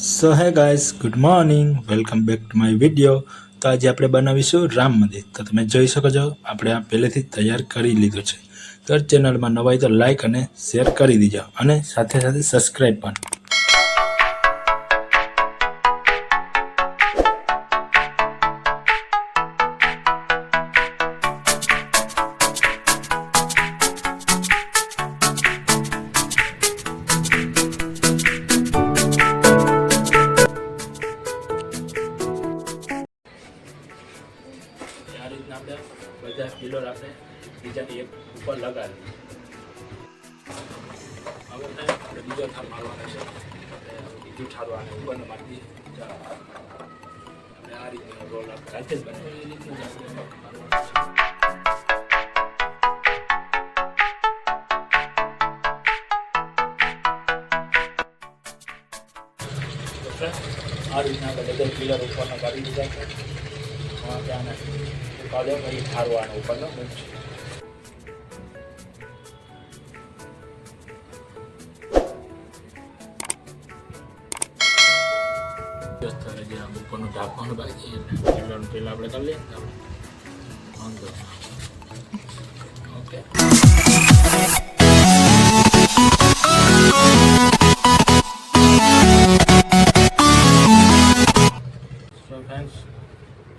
સો હે guys, good morning, welcome back to my video. તો આજે આપણે બનાવીશું રામ મંદિર। તો તમે જોઈ શકો છો આપણે આ પહેલેથી જ તૈયાર કરી લીધું છે। તો ચેનલમાં નવા હોય તો લાઈક અને શેર કરી દીજો અને સાથે સાથે સબસ્ક્રાઈબ પણ। આ રીતના આપણે બધા પિલર આપણે બીજાની એક ઉપર લગાવી હવે આપણે બીજો થાળ મારવાનો છે। બીજું ઠારવાને ઉપરનો મારી આપણે આ રીતનો રોલ આપણે જાતે જ બનાવીએ એ રીતનું જ આપણે આ રીતના આપણે બધા પિલર ઉપરના કાઢી દીધા છે। ત્યાં કાઢ્યો પછી ઠારવાનો ઉપરનો મૂક છે। જે આ ઉપરનું ઢાંકવાનું બાકી છે પિલરનું પેલા આપણે કરી લઈએ વાંધો ઓકે। સો ફ્રેન્ડ્સ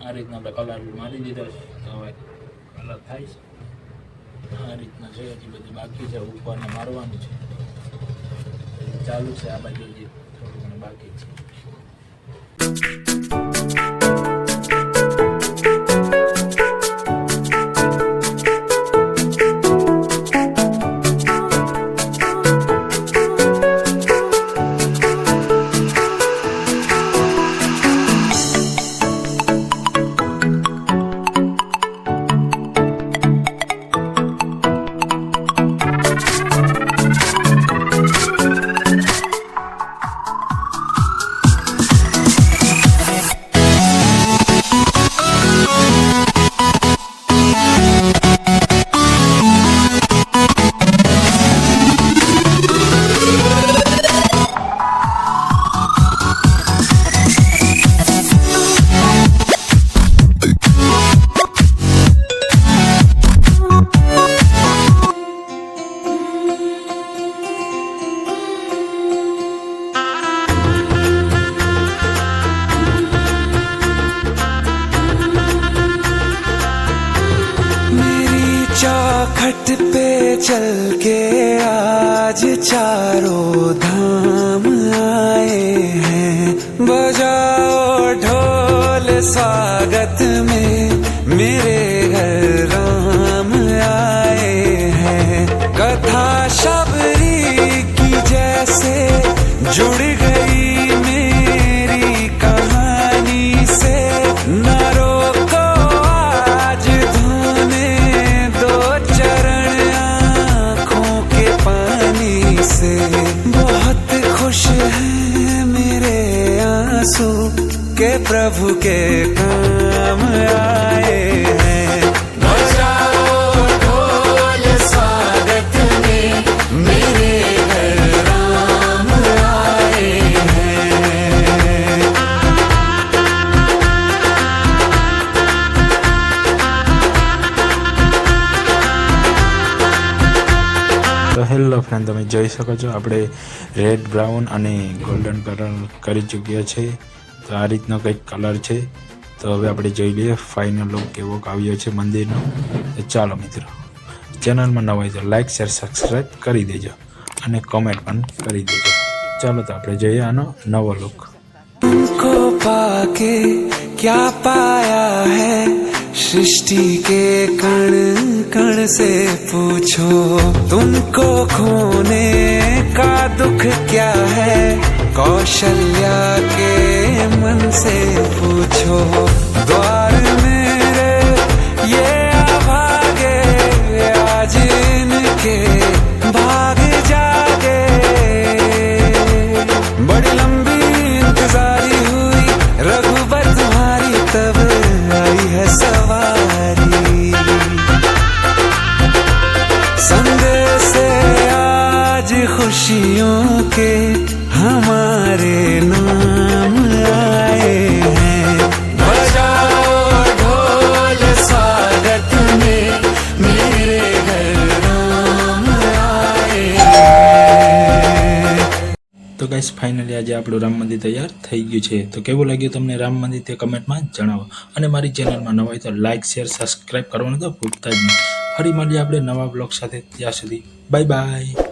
આ રીતના આપણે કલર મારી દીધો છે। હવે કલર થાય છે આ રીતના છે। હજી બધી બાકી છે ઉપરને મારવાનું છે ચાલુ છે। આ બાજુ જે થોડું ઘણું બાકી છે। चौखट पे चल के आज चारों धाम आए हैं। बजाओ ढोल स्वागत में मेरे घर राम आए हैं। कथा शबरी की जैसे जुड़ गई मेरी कहानी से। न रोको आज धोने दो चरण आँखों के पानी से। बहुत खुश हैं मेरे आंसू के प्रभु के काम आए हैं। बजाओ ढोल स्वागत में मेरे घर राम आए हैं। તો હેલો ફ્રેન્ડ, તમે જોઈ શકો છો આપણે રેડ બ્રાઉન અને ગોલ્ડન કલર કરી ચૂક્યા છે। તો આ રીતનો કંઈક કલર છે। તો હવે આપણે જોઈ લઈએ ફાઇનલ લુક કેવો આવ્યો છે મંદિરનો। તો ચાલો મિત્રો, ચેનલમાં નવા હોય તો લાઈક શેર સબસ્ક્રાઈબ કરી દેજો અને કોમેન્ટ પણ કરી દેજો। ચાલો તો આપણે જોઈએ આનો નવો લુક। तुमको पाके क्या पाया है सृष्टि के कण कण से पूछो। तुमको खोने का दुख क्या है कौशल्या के मन से पूछो। द्वार मेरे ये अभागे आज इनके भाग जागे। बड़ी लंबी इंतजारी हुई रघुबर तुम्हारी तब आई है सवारी। संदेश आज खुशियों के हमारे नाम ગાઈસ ફાઇનલી આજે આપણું રામ મંદિર તૈયાર થઈ ગયું છે. તો કેવું લાગ્યું તમને રામ મંદિર તે કમેન્ટમાં જણાવો. અને મારી ચેનલમાં નવા હોય તો લાઇક શેર સબસ્ક્રાઇબ કરવાનું તો ભૂલતા જ નહીં. ફરી મળીએ આપણે નવા બ્લોગ સાથે. ત્યાં સુધી બાય બાય.